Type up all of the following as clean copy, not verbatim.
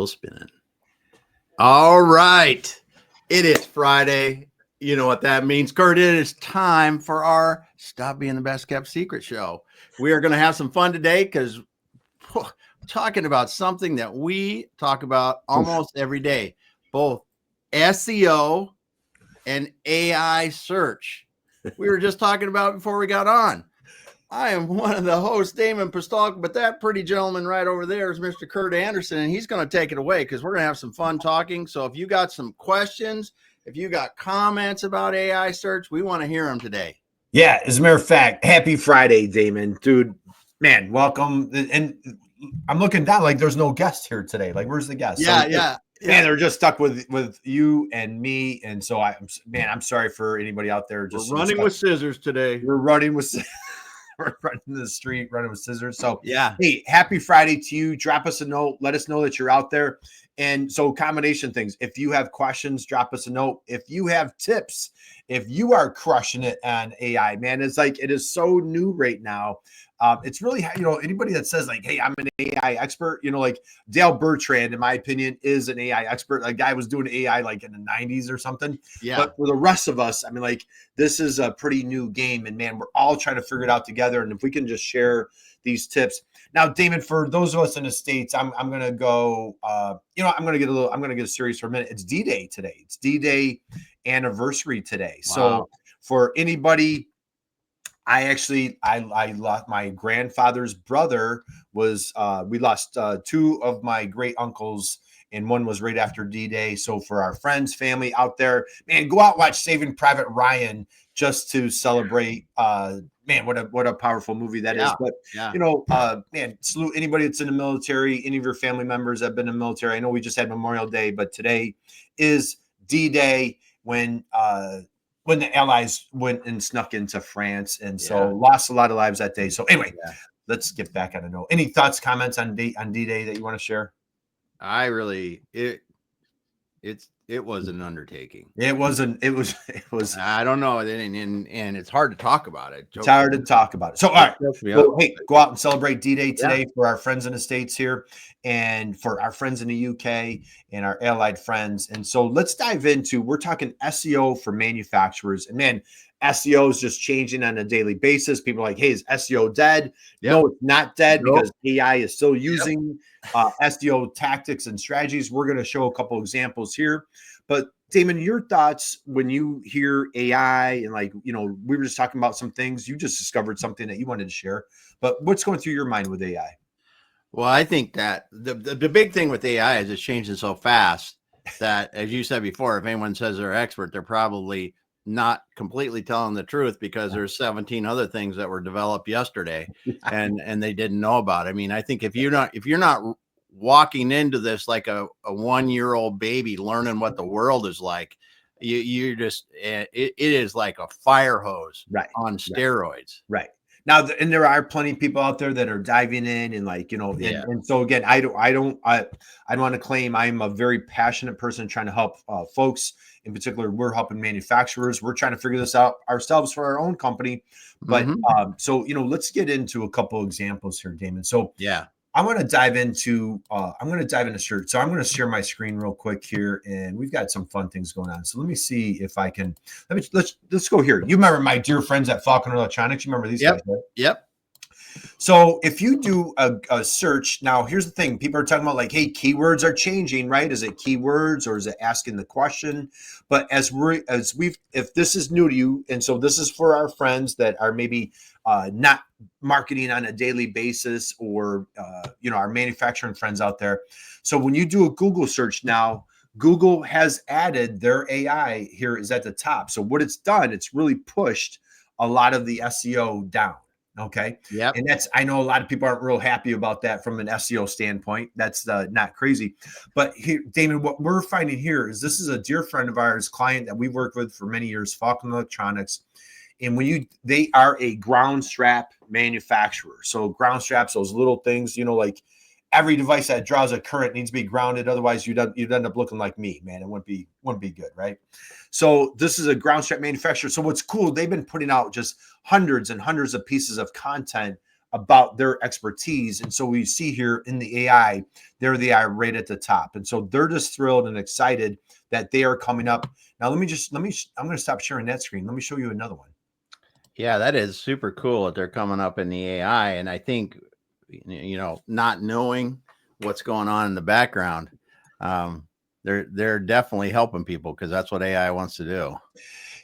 Spinning. All right. It is Friday. You know what that means, Curt. It is time for our Stop Being the Best Kept Secret show. We are going to have some fun today because we're talking about something that we talk about almost every day, both SEO and AI search. We were just talking about before we got on. I am one of the hosts, Damon Pistulka, but that pretty gentleman right over there is Mr. Curt Anderson, and he's going to take it away because we're going to have some fun talking. So if you got some questions, if you got comments about AI search, we want to hear them today. Yeah, as a matter of fact, happy Friday, Damon. Dude, man, welcome. And I'm looking down like there's no guest here today. Like, where's the guest? Yeah. Man, they're just stuck with you and me. And so I'm sorry for anybody out there. We're running with scissors today. We're running with we're running the street, running with scissors. So yeah. Hey, happy Friday to you. Drop us a note. Let us know that you're out there. And so combination things. If you have questions, drop us a note. If you have tips, if you are crushing it on AI, man, it's like, it is so new right now. It's really, anybody that says like, hey, I'm an AI expert, like Dale Bertrand, in my opinion, is an AI expert. A guy was doing AI like in the 90s or something. Yeah. But for the rest of us, I mean, like, this is a pretty new game, and man, we're all trying to figure it out together. And if we can just share these tips. Now, Damon, for those of us in the States, I'm going to go, I'm going to get serious for a minute. It's D-Day today. It's D-Day anniversary today. Wow. So for anybody, I lost my grandfather's brother we lost two of my great uncles, and one was right after D-Day. So for our friends, family out there, man, go out and watch Saving Private Ryan just to celebrate. Man, what a powerful movie that is. But man, salute anybody that's in the military, any of your family members that have been in the military. I know we just had Memorial Day, but today is D-Day when the Allies went and snuck into France, and so lost a lot of lives that day. So anyway, let's get back on a note. Any thoughts, comments on D-Day that you want to share? It was an undertaking. It was. I don't know, and it's hard to talk about it. It's hard to talk about it. So, all right. Well, hey, go out and celebrate D-Day today for our friends in the States here, and for our friends in the UK and our allied friends. And so let's dive into, we're talking SEO for manufacturers. And man, SEO is just changing on a daily basis. People are like, hey, is SEO dead? Yep. No, it's not dead because AI is still using SEO tactics and strategies. We're going to show a couple examples here. But Damon, your thoughts when you hear AI and we were just talking about some things. You just discovered something that you wanted to share. But what's going through your mind with AI? Well, I think that the big thing with AI is it's changing so fast that, as you said before, if anyone says they're expert, they're probably not completely telling the truth, because there's 17 other things that were developed yesterday and they didn't know about. I mean, I think if you're not walking into this like a 1-year-old baby learning what the world is like, you just it is like a fire hose on steroids. Right. Now, and there are plenty of people out there that are diving in and and so again, I don't want to claim I'm a very passionate person trying to help folks. In particular, we're helping manufacturers. We're trying to figure this out ourselves for our own company. But so let's get into a couple examples here, Damon. So I want to dive into search. So I'm going to share my screen real quick here, and we've got some fun things going on. So let me see if I can. Let's go here. You remember my dear friends at Falcon Electronics? You remember these guys, right? Yep. So if you do a search, now here's the thing. People are talking about like, hey, keywords are changing, right? Is it keywords or is it asking the question? But if this is new to you, and so this is for our friends that are maybe not marketing on a daily basis, or our manufacturing friends out there. So when you do a Google search now, Google has added their AI here is at the top. So what it's done, it's really pushed a lot of the SEO down. Okay. Yeah. And I know a lot of people aren't real happy about that from an SEO standpoint. That's not crazy. But here, Damon, what we're finding here is this is a dear friend of ours, client that we've worked with for many years, Falcon Electronics. And they are a ground strap manufacturer. So ground straps, those little things, like every device that draws a current needs to be grounded. Otherwise, you'd end up looking like me, man. It wouldn't be good, right? So this is a ground strap manufacturer. So what's cool, they've been putting out just hundreds and hundreds of pieces of content about their expertise. And so we see here in the AI, they're the AI right at the top. And so they're just thrilled and excited that they are coming up. Now, I'm going to stop sharing that screen. Let me show you another one. Yeah, that is super cool that they're coming up in the AI. And I think, not knowing what's going on in the background, they're definitely helping people because that's what AI wants to do.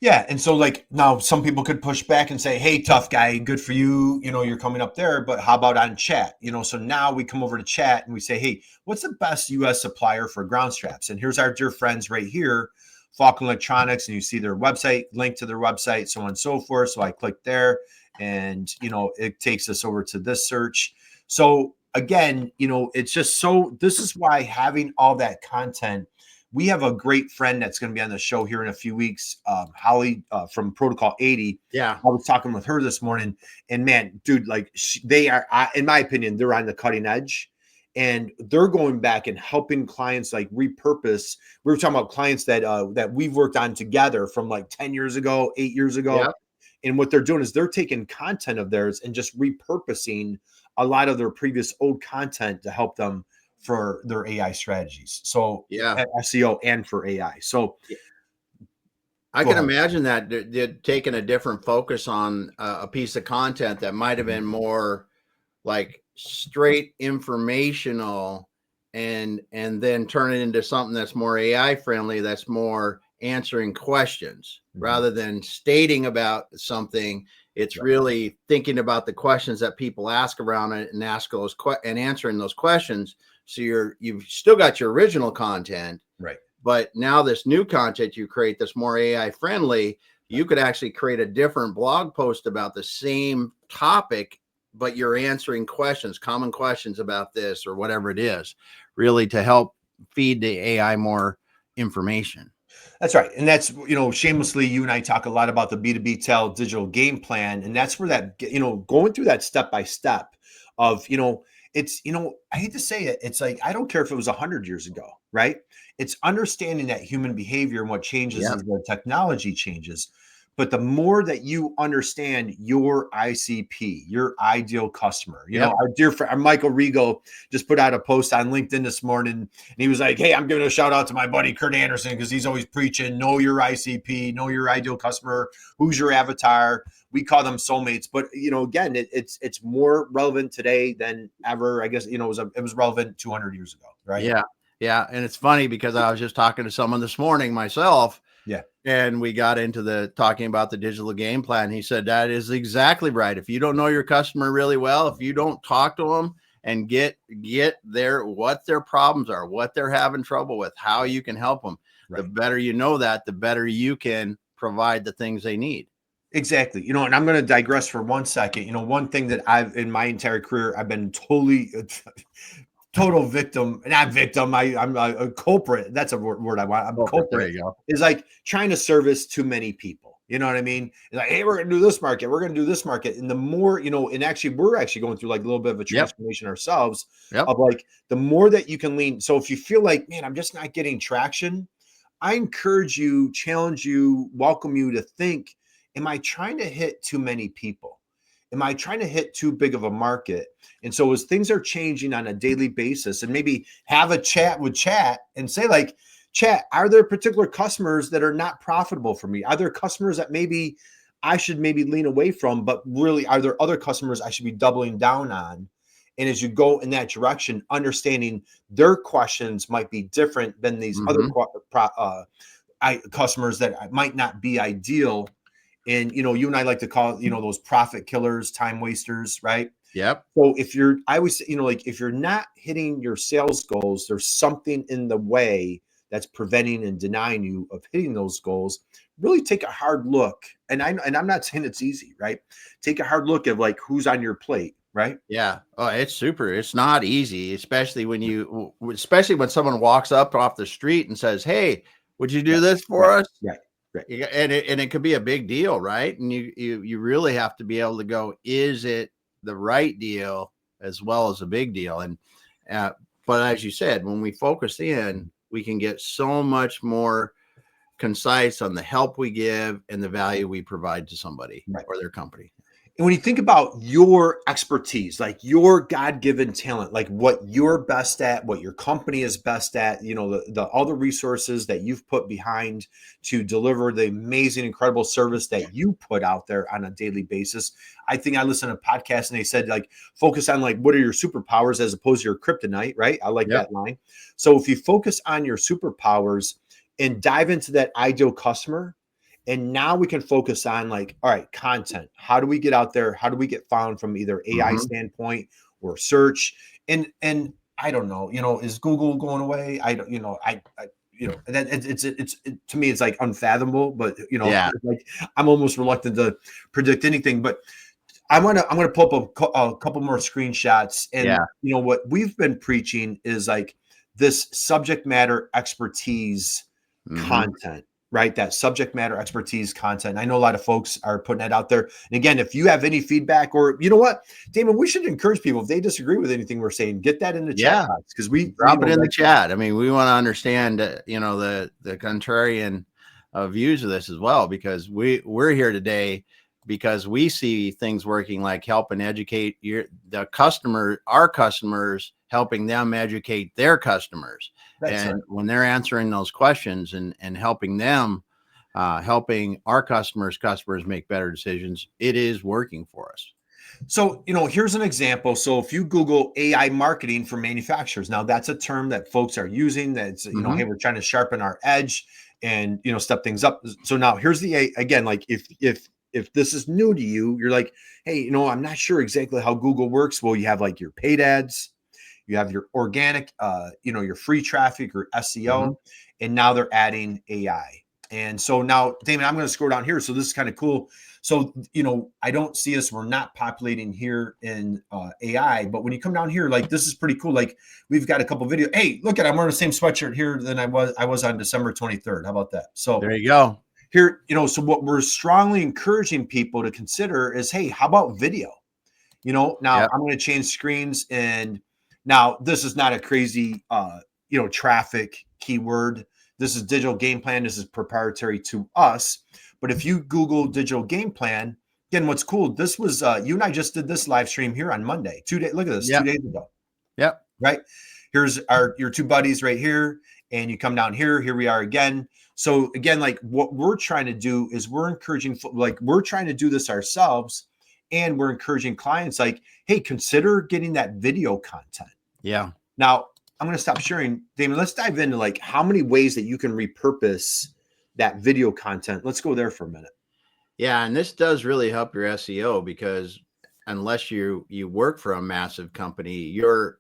Yeah. And so like now some people could push back and say, hey, tough guy, good for you. You're coming up there, but how about on chat? So now we come over to chat and we say, hey, what's the best US supplier for ground straps? And here's our dear friends right here, Falcon Electronics, and you see their website, link to their website, so on and so forth. So I click there and, it takes us over to this search. So again, it's just this is why having all that content. We have a great friend that's going to be on the show here in a few weeks, Holly from Protocol 80. Yeah. I was talking with her this morning, and man, dude, like they are, in my opinion, they're on the cutting edge, and they're going back and helping clients like repurpose. We were talking about clients that we've worked on together from like 10 years ago, 8 years ago. Yep. And what they're doing is they're taking content of theirs and just repurposing a lot of their previous old content to help them for their AI strategies. So Yeah, SEO and for AI. So I can imagine that they're taking a different focus on a piece of content that might have been more like straight informational and then turn it into something that's more AI friendly, that's more answering questions rather than stating about something. It's really thinking about the questions that people ask around it and and answering those questions. So you've still got your original content, right? But now this new content you create that's more AI friendly, you could actually create a different blog post about the same topic, but you're answering questions, common questions about this or whatever it is, really to help feed the AI more information. That's right. And that's, shamelessly, you and I talk a lot about the B2B Tell digital game plan. And that's where that, going through that step by step of, it's, I hate to say it. It's like, I don't care if it was 100 years ago, right? It's understanding that human behavior and what changes as the technology changes. But the more that you understand your ICP, your ideal customer, our dear friend, Michael Rigo just put out a post on LinkedIn this morning. And he was like, hey, I'm giving a shout out to my buddy, Curt Anderson, because he's always preaching, know your ICP, know your ideal customer, who's your avatar. We call them soulmates. But, again, it's more relevant today than ever. I guess, it was relevant 200 years ago. Right. Yeah. Yeah. And it's funny because I was just talking to someone this morning myself. Yeah. And we got into talking about the digital game plan. He said, that is exactly right. If you don't know your customer really well, if you don't talk to them and get what their problems are, what they're having trouble with, how you can help them, the better you know that, the better you can provide the things they need. Exactly. And I'm going to digress for 1 second. One thing that in my entire career, I've been total victim, not victim. I'm a culprit. That's a word I want. I'm culprit. There you go. Is like trying to service too many people. You know what I mean? It's like, hey, we're going to do this market. We're going to do this market. And the more, and actually, we're actually going through like a little bit of a transformation ourselves of like the more that you can lean. So if you feel like, man, I'm just not getting traction, I encourage you, challenge you, welcome you to think, am I trying to hit too many people? Am I trying to hit too big of a market? And so as things are changing on a daily basis, and maybe have a chat with chat and say like, chat, are there particular customers that are not profitable for me? Are there customers that maybe I should lean away from, but really are there other customers I should be doubling down on? And as you go in that direction, understanding their questions might be different than these other customers that might not be ideal. And, you and I like to call, those profit killers, time wasters, right? Yep. So I always say, like if you're not hitting your sales goals, there's something in the way that's preventing and denying you of hitting those goals. Really take a hard look. And I'm not saying it's easy, right? Take a hard look at like who's on your plate, right? Yeah. Oh, it's super. It's not easy, especially when someone walks up off the street and says, hey, would you do this for us? Right. Right. And it could be a big deal, right? And you really have to be able to go, is it the right deal as well as a big deal? And but as you said, when we focus in, we can get so much more concise on the help we give and the value we provide to somebody or their company. And when you think about your expertise, like your God-given talent, like what you're best at, what your company is best at, the all the resources that you've put behind to deliver the amazing, incredible service that you put out there on a daily basis. I think I listened to a podcast and they said, like, focus on like, what are your superpowers as opposed to your kryptonite, right? I like that line. So if you focus on your superpowers and dive into that ideal customer, and now we can focus on like, all right, content. How do we get out there? How do we get found from either AI standpoint or search? And I don't know, is Google going away? I don't, that it's to me, it's like unfathomable, but like I'm almost reluctant to predict anything, but I'm going to pull up a couple more screenshots. And what we've been preaching is like this subject matter expertise content. Right? That subject matter expertise content. And I know a lot of folks are putting that out there. And again, if you have any feedback, or you know what, Damon, we should encourage people, if they disagree with anything we're saying, get that in the chat box, because we drop it in the chat. I mean, we want to understand, the contrarian views of this as well, because we're here today because we see things working, like help and educate our customers, helping them educate their customers. When they're answering those questions and helping them, helping our customers make better decisions, it is working for us. So, here's an example. So if you Google AI marketing for manufacturers, now that's a term that folks are using. That's, hey, we're trying to sharpen our edge and, step things up. So now here's again, like if this is new to you, you're like, hey, I'm not sure exactly how Google works. Well, you have like your paid ads, you have your organic, your free traffic or SEO, and now they're adding AI. And so now, Damon, I'm going to scroll down here. So this is kind of cool. So, I don't see us, we're not populating here in AI, but when you come down here, like, this is pretty cool. Like, we've got a couple of videos. Hey, look I'm wearing the same sweatshirt here than I was on December 23rd. How about that? So there you go. Here, so what we're strongly encouraging people to consider is, hey, how about video? Now I'm going to change screens, and now this is not a crazy, traffic keyword. This is digital game plan. This is proprietary to us. But if you Google digital game plan, again, what's cool, this was, you and I just did this live stream here on Monday, 2 days. Look at this, 2 days ago. Yep. Right. Here's your two buddies right here. And you come down here, here we are again. So again, like, what we're trying to do is we're trying to do this ourselves. And we're encouraging clients, like, hey, consider getting that video content. Yeah. Now I'm going to stop sharing. Damon, let's dive into like how many ways that you can repurpose that video content. Let's go there for a minute. Yeah. And this does really help your SEO, because unless you work for a massive company, your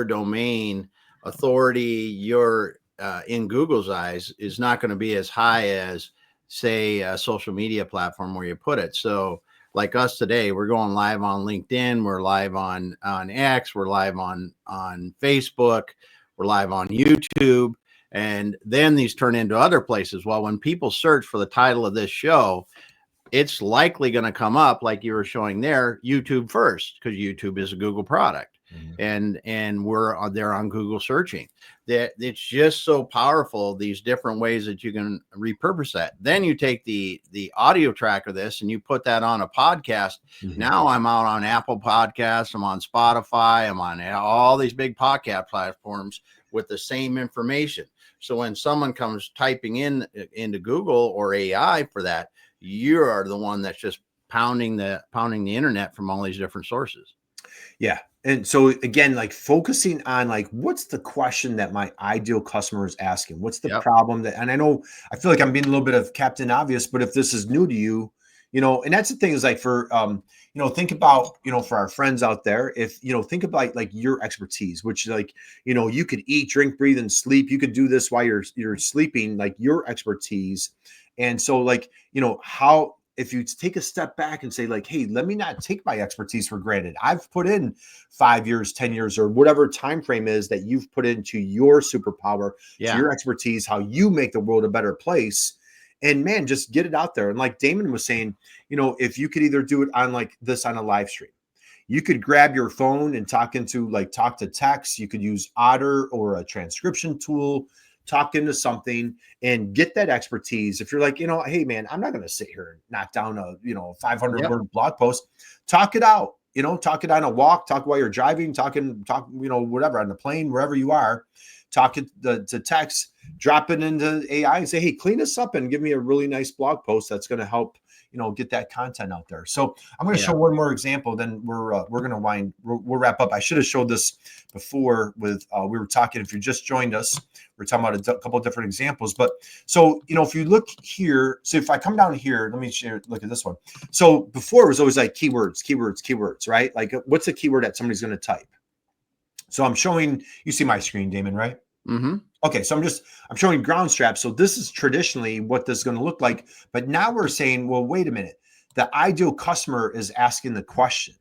domain authority, in Google's eyes, is not going to be as high as, say, a social media platform where you put it. So like us today, we're going live on LinkedIn, we're live on X, we're live on Facebook, we're live on YouTube, and then these turn into other places. Well, when people search for the title of this show, it's likely going to come up, like you were showing there, YouTube first, because YouTube is a Google product. And we're there on Google searching. That it's just so powerful, these different ways that you can repurpose that. Then you take the audio track of this and you put that on a podcast. Now I'm out on Apple Podcasts, I'm on Spotify, I'm on all these big podcast platforms with the same information. So when someone comes typing into Google or AI for that, you are the one that's just pounding the internet from all these different sources. Yeah. And so again, like, focusing on like, what's the question that my ideal customer is asking? What's the problem and I feel like I'm being a little bit of Captain Obvious, but if this is new to you, and that's the thing, is like, for, think about, for our friends out there, if, think about like your expertise, which, like, you could eat, drink, breathe, and sleep. You could do this while you're sleeping, like your expertise. And so, like, how, if you take a step back and say, like, hey, let me not take my expertise for granted. I've put in 5 years, 10 years, or whatever time frame is that you've put into your superpower, to your expertise, how you make the world a better place. And man, just get it out there. And like Damon was saying, if you could either do it on like this on a live stream, you could grab your phone and talk to text. You could use Otter or a transcription tool talk into something and get that expertise. If you're like, hey man, I'm not going to sit here and knock down a 500 word blog post. Talk it out. Talk it on a walk. Talk while you're driving. Talk whatever, on the plane, wherever you are. Talk it to text. Drop it into AI and say, hey, clean this up and give me a really nice blog post that's going to help get that content out there. So I'm going to show one more example. Then we're going to we'll wrap up. I should have showed this before with we were talking. If you just joined us, we're talking about a couple of different examples. But so if you look here, so if I come down here, let me look at this one. So before it was always like keywords, right? Like what's a keyword that somebody's going to type? So I'm showing. You see my screen, Damon, right? Mm-hmm. Okay, so I'm showing ground straps. So this is traditionally what this is going to look like. But now we're saying, well, wait a minute. The ideal customer is asking the question,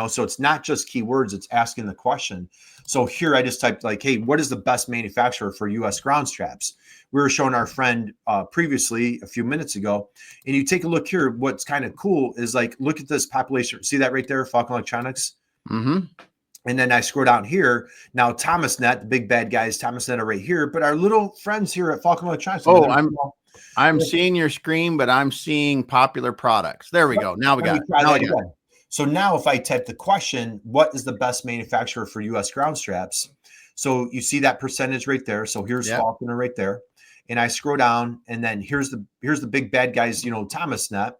so it's not just keywords, it's asking the question. So here I just typed like, hey, what is the best manufacturer for US ground straps? We were showing our friend previously a few minutes ago, and you take a look here. What's kind of cool is like, look at this population. See that right there, Falcon Electronics? Mm-hmm. And then I scroll down here. Now, ThomasNet, the big bad guys, ThomasNet are right here. But our little friends here at Falcon Electronics. Oh, I'm seeing your screen, but I'm seeing popular products. There we go. Now we got it. So now if I type the question, what is the best manufacturer for US ground straps? So you see that percentage right there. So here's Falcon right there. And I scroll down, and then here's the big bad guys, ThomasNet.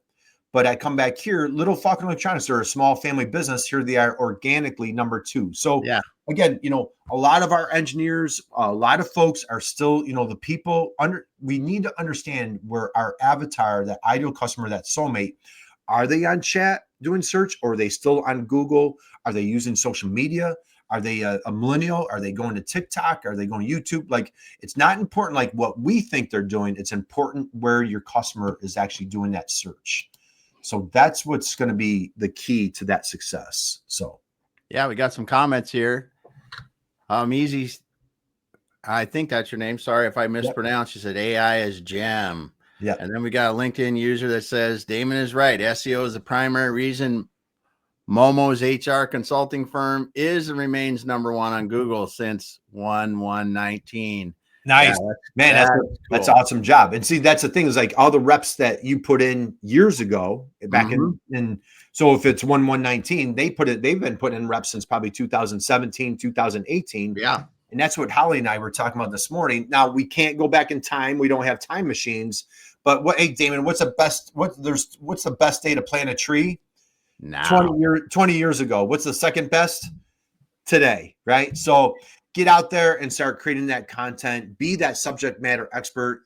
But I come back here, little Falcon Electronics are a small family business. Here they are organically number 2. So again, a lot of our engineers, a lot of folks are still, the people we need to understand where our avatar, that ideal customer, that soulmate, are they on chat doing search, or are they still on Google? Are they using social media? Are they a millennial? Are they going to TikTok? Are they going to YouTube? Like, it's not important like what we think they're doing. It's important where your customer is actually doing that search. So that's what's going to be the key to that success. So, yeah, we got some comments here. Easy. I think that's your name. Sorry if I mispronounced. You said AI is gem. Yeah. And then we got a LinkedIn user that says Damon is right. SEO is the primary reason Momo's HR consulting firm is and remains number 1 on Google since 1/1/19. Nice, man. That's cool. Awesome job. And see, that's the thing is like all the reps that you put in years ago back in. So if it's 1/1/19, they've been putting in reps since probably 2017, 2018. Yeah. And that's what Holly and I were talking about this morning. Now we can't go back in time. We don't have time machines, but hey, Damon, what's the best day to plant a tree? Now 20 years ago. What's the second best? Today, right? So get out there and start creating that content. Be that subject matter expert.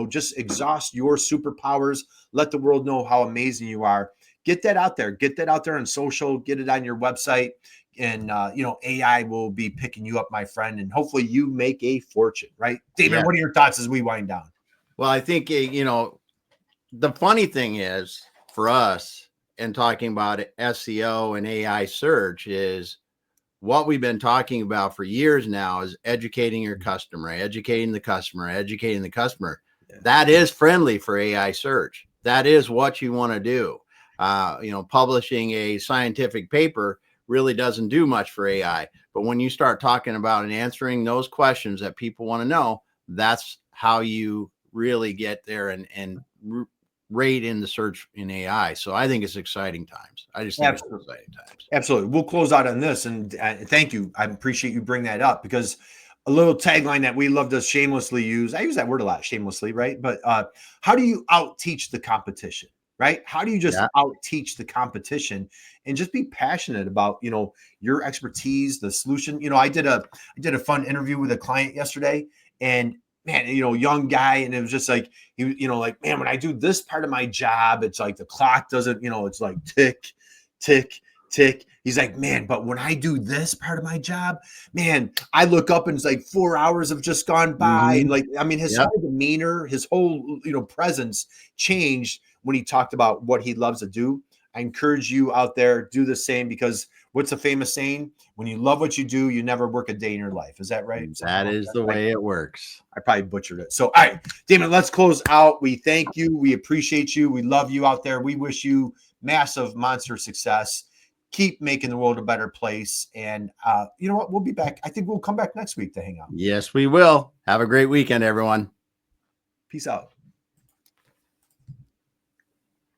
Just exhaust your superpowers. Let the world know how amazing you are. Get that out there. Get that out there on social. Get it on your website. And, AI will be picking you up, my friend. And hopefully you make a fortune, right? David, what are your thoughts as we wind down? Well, I think, the funny thing is for us and talking about SEO and AI search is what we've been talking about for years now is educating your customer, educating the customer. Yeah. That is friendly for AI search. That is what you want to do. Publishing a scientific paper really doesn't do much for AI. But when you start talking about and answering those questions that people want to know, that's how you really get there and rate in the search in AI. So I think it's exciting times. I just think it's exciting times. Absolutely. We'll close out on this. And thank you. I appreciate you bring that up, because a little tagline that we love to shamelessly use. I use that word a lot, shamelessly, right? But how do you out teach the competition, right? How do you just out teach the competition and just be passionate about, your expertise, the solution? I did a fun interview with a client yesterday, and man, young guy. And it was just like, man, when I do this part of my job, it's like the clock doesn't, it's like tick, tick, tick. He's like, man, but when I do this part of my job, man, I look up and it's like 4 hours have just gone by. And like, I mean, his whole demeanor, his whole, presence changed when he talked about what he loves to do. I encourage you out there, do the same, because what's a famous saying? When you love what you do, you never work a day in your life. Is that right? That is the way it works. I probably butchered it. So, all right, Damon, let's close out. We thank you. We appreciate you. We love you out there. We wish you massive monster success. keep making the world a better place. And you know what? We'll be back. I think we'll come back next week to hang out. Yes, we will. Have a great weekend, everyone. Peace out.